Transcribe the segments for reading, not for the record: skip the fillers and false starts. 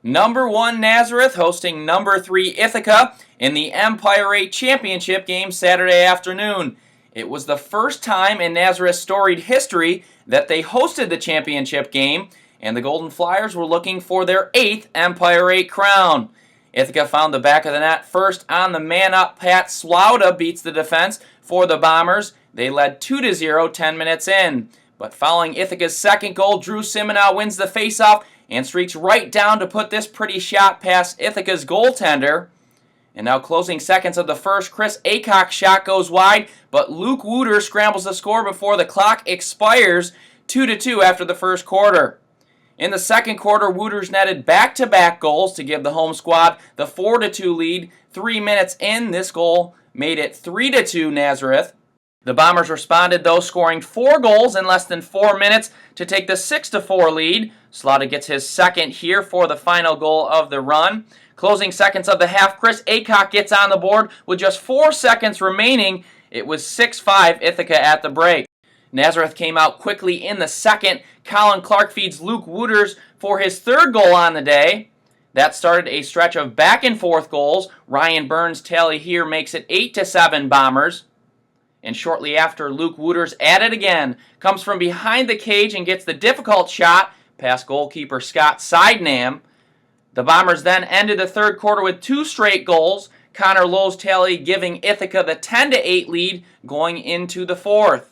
Number 1 Nazareth hosting number 3 Ithaca in the Empire 8 Championship game Saturday afternoon. It was the first time in Nazareth's storied history that they hosted the championship game, and the Golden Flyers were looking for their 8th Empire 8 crown. Ithaca found the back of the net first on the man-up. Pat Slauda beats the defense for the Bombers. They led 2-0 10 minutes in. But following Ithaca's second goal, Drew Siminow wins the faceoff and streaks right down to put this pretty shot past Ithaca's goaltender. And now closing seconds of the first, Chris Aycock's shot goes wide, but Luke Wooters scrambles the score before the clock expires, 2-2 after the first quarter. In the second quarter, Wooters netted back-to-back goals to give the home squad the 4-2 lead. 3 minutes in, this goal made it 3-2 Nazareth. The Bombers responded, though, scoring 4 goals in less than 4 minutes to take the 6-4 lead. Slaughter gets his second here for the final goal of the run. Closing seconds of the half, Chris Aycock gets on the board with just 4 seconds remaining. It was 6-5 Ithaca at the break. Nazareth came out quickly in the second. Colin Clark feeds Luke Wooters for his third goal on the day. That started a stretch of back-and-forth goals. Ryan Burns' tally here makes it 8-7 Bombers. And shortly after, Luke Wooters at it again. Comes from behind the cage and gets the difficult shot past goalkeeper Scott Seidnam. The Bombers then ended the third quarter with 2 straight goals. Connor Lowe's tally giving Ithaca the 10-8 lead going into the fourth.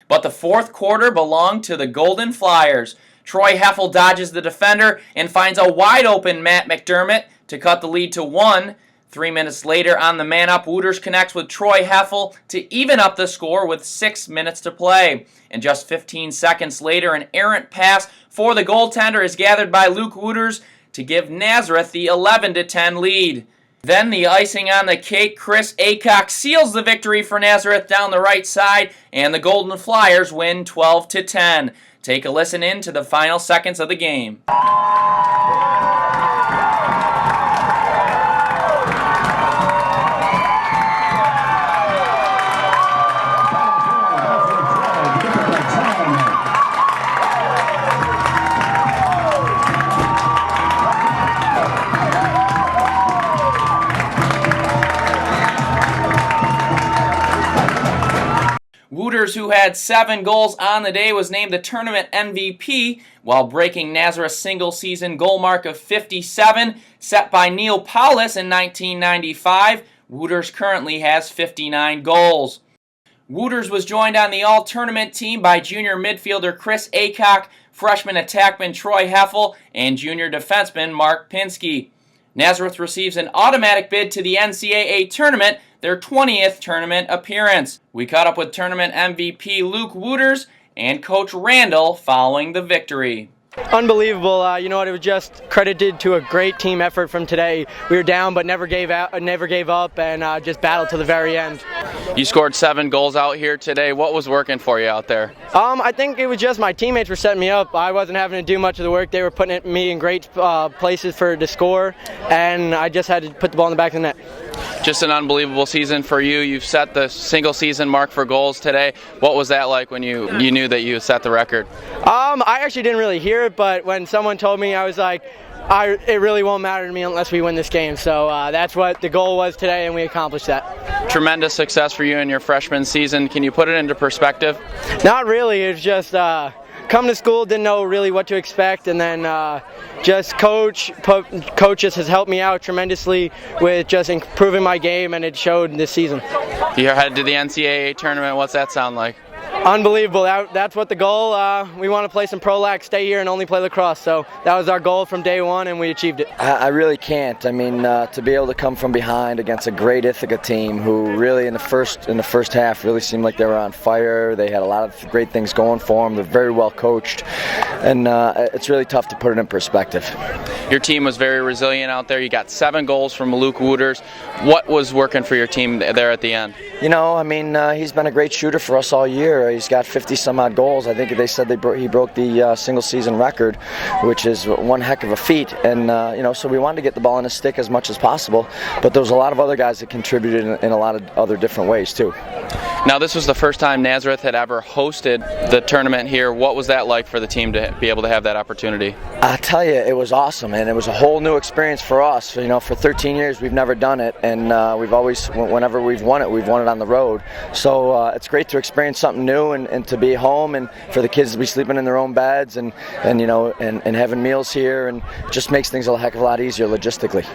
But the fourth quarter belonged to the Golden Flyers. Troy Heffel dodges the defender and finds a wide-open Matt McDermott to cut the lead to 1. 3 minutes later, on the man-up, Wooters connects with Troy Heffel to even up the score with 6 minutes to play. And just 15 seconds later, an errant pass for the goaltender is gathered by Luke Wooters to give Nazareth the 11-10 lead. Then the icing on the cake, Chris Aycock seals the victory for Nazareth down the right side, and the Golden Flyers win 12-10. Take a listen in to the final seconds of the game. Wooters, who had 7 goals on the day, was named the tournament MVP while breaking Nazareth's single-season goal mark of 57, set by Neil Paulus in 1995. Wooters currently has 59 goals. Wooters was joined on the all-tournament team by junior midfielder Chris Aycock, freshman attackman Troy Heffel, and junior defenseman Mark Pinsky. Nazareth receives an automatic bid to the NCAA tournament, their 20th tournament appearance. We caught up with tournament MVP Luke Wooters and Coach Randall following the victory. Unbelievable. It was just credited to a great team effort from today. We were down but never gave up, and just battled to the very end. You scored 7 goals out here today. What was working for you out there? I think it was just my teammates were setting me up. I wasn't having to do much of the work. They were putting me in great places to score, and I just had to put the ball in the back of the net. Just an unbelievable season for you. You've set the single-season mark for goals today. What was that like when you knew that you set the record? I actually didn't really hear it, but when someone told me, I was like, it really won't matter to me unless we win this game. So that's what the goal was today, and we accomplished that. Tremendous success for you in your freshman season. Can you put it into perspective? Not really. It's just come to school, didn't know really what to expect, and then just coaches has helped me out tremendously with just improving my game, and it showed this season. You're headed to the NCAA tournament. What's that sound like? Unbelievable. That's what the goal. We want to play some pro lac, stay here, and only play lacrosse. So that was our goal from day one, and we achieved it. I really can't. I mean, to be able to come from behind against a great Ithaca team who really in the first half really seemed like they were on fire. They had a lot of great things going for them. They're very well coached, and it's really tough to put it in perspective. Your team was very resilient out there. You got 7 goals from Luke Wooters. What was working for your team there at the end? He's been a great shooter for us all year. He's got 50-some-odd goals. I think they said he broke the single-season record, which is one heck of a feat. And, so we wanted to get the ball in his stick as much as possible. But there was a lot of other guys that contributed in a lot of other different ways, too. Now, this was the first time Nazareth had ever hosted the tournament here. What was that like for the team to be able to have that opportunity? I tell you, it was awesome, and it was a whole new experience for us. You know, for 13 years we've never done it, and we've always, whenever we've won it on the road. So it's great to experience something new and to be home, and for the kids to be sleeping in their own beds and you know and having meals here, and it just makes things a heck of a lot easier logistically.